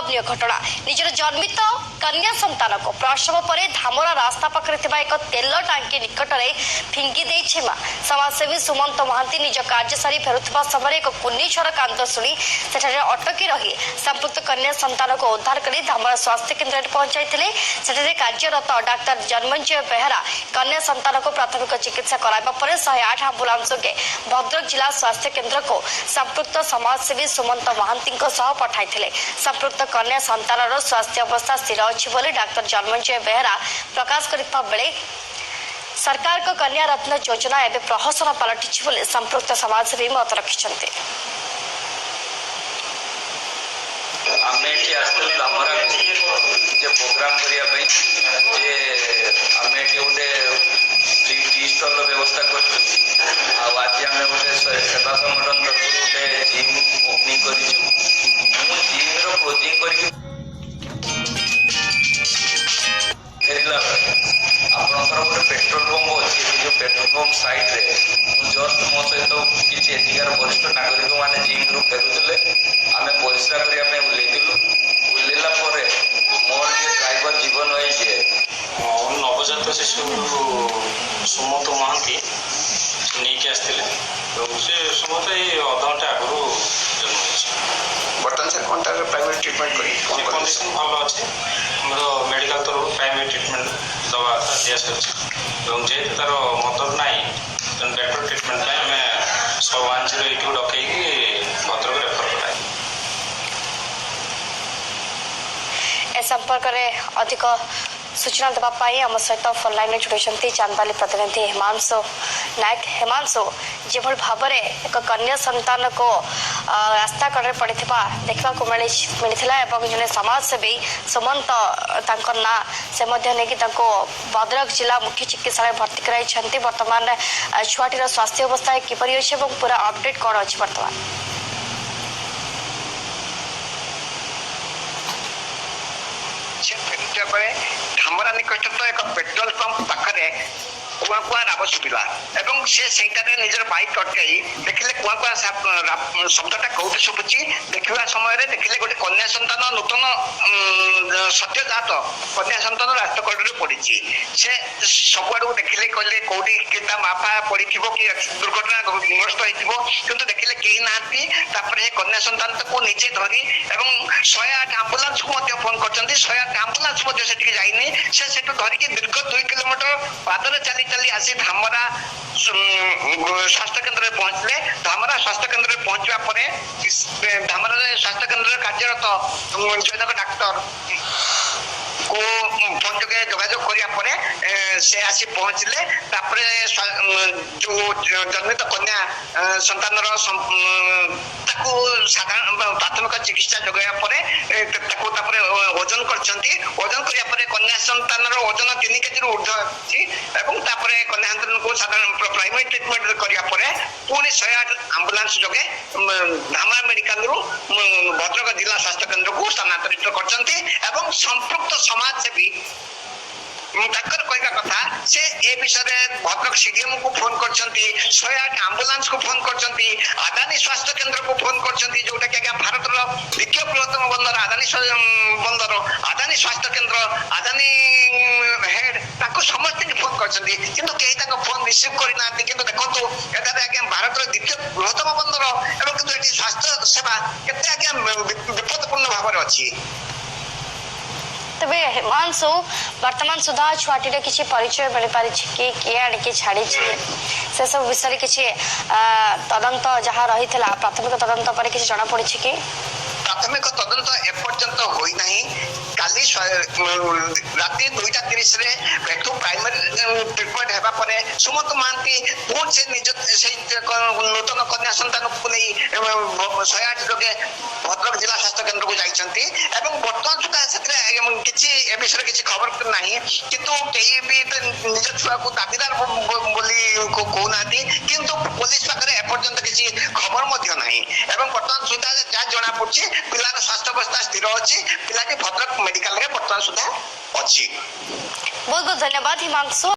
अभावन घटना निजर जन्मित कन्या संतान को प्रसव पर धामरा रास्ता पाखे एक तेल टांकी निकट में फिंगी देछि मां। समाजसेवी सुमंत महांती निज कार्य सारी फेरुवा समय एक कुन्नीछर कांद शुणी सेठारे अटकी रही संपुक्त कन्या संतान को उद्धार कर धामरा स्वास्थ्य केन्द्र पहुंचाई सेठारे कार्यरत डाक्तर जन्मंजय बेहरा कन्या संतान को प्राथमिक चिकित्सा कराइबा पर 108 आंबुलांस के भद्रक जिला स्वास्थ्य केन्द्र को संपुक्त समाजसेवी सुमंत महांती पठाई संपुक्त कन्या संतान स्वास्थ्य अवस्था स्थिर अच्छी बोली डाक्तर जन्मंजय बेहरा प्रकाश करता बेले सरकार को कन्या रत्न योजना एवं प्रहसन पलटि बोली संपुक्त समाजसेवी मत रखिंट। आमे एठी आस्ते हमरा जे प्रोग्राम करिया पई जे आमे एठी उडे टी स्टॉल व्यवस्था करछु आ आज आमे उडे सेवा संगठन तरफ उडे जिम ओपनिंग करिछु मु जिम रो क्लोजिंग करिके फेरिला आपनकर उडे पेट्रोल पंप अछि जो पेट्रोल पंप साइड रे मु जस्ट मो सहित किछि एथिकार वरिष्ठ नागरिक माने जिम रो फेरुतले आमे परिश्रा करिया पे उल्लेला परे मोर जे ड्राइवर जीवन होई जे नवजात शिशु सुमंत महांती नहीं के आसथिले तो से सुमंत ए आधा घंटा आगु जन्म बर्तमान से कंटार प्राइवेट ट्रीटमेंट करी कंडीशन भल अच्छे हमर मेडिकल तरफ प्राइवेट ट्रीटमेंट दवा दिया से जे तार मदर नाई बेटर ट्रीटमेंट पे हमें 108 को डकई भद्रक रेफर कराई। ए संपर्क में अधिक सूचना देवाई आम सहित फोन लाइन में जोड़ी चांदबाली प्रतिनिधि हिमांशु नायक। हिमांशु जो भाव में एक कन्या संतान को रास्ता कड़े पड़ी देखा मिलता जड़े समाजसेवी सुमंत ना से भद्रक जिला मुख्य चिकित्सा भर्ती कराई बर्तमान छुआटीर स्वास्थ्य अवस्था किपरि अच्छे पूरा अपडेट कौन अच्छी बर्तमान धामरा निकटस्थ एक पेट्रोल पंप पाखे कुआ कुआ राब शुभिला एवं से निजर बाइक अटकई देखिले कुआ कुआ शब्दटा कौटी शुभुची देखा समय देखिले गोटे कन्या संतान नूतन सत्यजात कन्या संतान रास्ता कड़े पड़ी से सबुआड़ देखिले कहले कौटी कि बापा पड़ी कि दुर्घटना ग्रस्त हो देखिले कहीं ना कन्या संतान को निजे धरी 108 आंबुलांस को फोन कर 108 आंबुलांस जाइनी से धरिकी दीर्घ 2 किलोमीटर पादरे चली चली आसी धामरा स्वास्थ्य केन्द्र में पहुंचले। धामरा स्वास्थ्य केन्द्र में पहुंचवा पर धामरा स्वास्थ्य केन्द्र कार्यरत जैनक डाक्टर को फोन जोगे जोगाजोग करिया से आसी पहुंचले जो जन्मित कन्या संतान साधारण प्राथमिक चिकित्सा जोगाया ओजन ओजन करिया कन्या संतान ओजन 3 केजी ऊर्ध्व अछि कन्या संतान को साधारण प्राइमरी ट्रीटमेंट करिया पुणी 108 आंबुलांस जोगे धामरा मेडिकल रु भद्रक जिला स्वास्थ्य केन्द्र को स्थानांतरित कर संपृक्त समाजसेवी कहवा कथा से ए विषय भद्रक सीडीएम को फोन कर 108 आंबुलांस को फोन कर आदानी स्वास्थ्य केन्द्र को फोन कर जोटा कि भारत द्वितीय बृहत्तम बंदर आदानी बंदर आदानी स्वास्थ्य केन्द्र आदानी हेड समस्त फोन कर फोन रिसीव करना देखो भारत द्वितीय बृहत्तम बंदर स्वास्थ्य सेवा के विपदपूर्ण भाव में अच्छी तबे हिमांशु वर्तमान सुधा छुआटी किसी परिचय मिल पारि कि किए आनिकी छाड़ी से सब विषय किसी तदंत जहाँ रही प्राथमिक तदंत पर किसी जना पड़ी कि प्राथमिक तदंत एपर्यंत होई नहीं काली राति 2:30 रे पेटू प्राइमरी ट्रीटमेंट हेबा परे सुमंत महांती पुन से निज से नूतन कन्या संतान को नहीं 108 लोगे भद्रक जिला स्वास्थ्य केन्द्र को जाइछंती एवं वर्तमान सुधा से किछि ए विषय किछि खबर नहीं किंतु केही भी निज छुआ को दाबीदार बोली को कहनाती किंतु पुलिस पाखरे एपर्यंत किछि खबर मध्य नहीं एवं वर्तमान सुधा जा जणा पड़छि पिलार स्वास्थ्य अवस्था स्थिर अछि पिलाटी भद्रक मेडिकल रे वर्तमान सुधा अछि। बहुत बहुत धन्यवाद हिमांशु।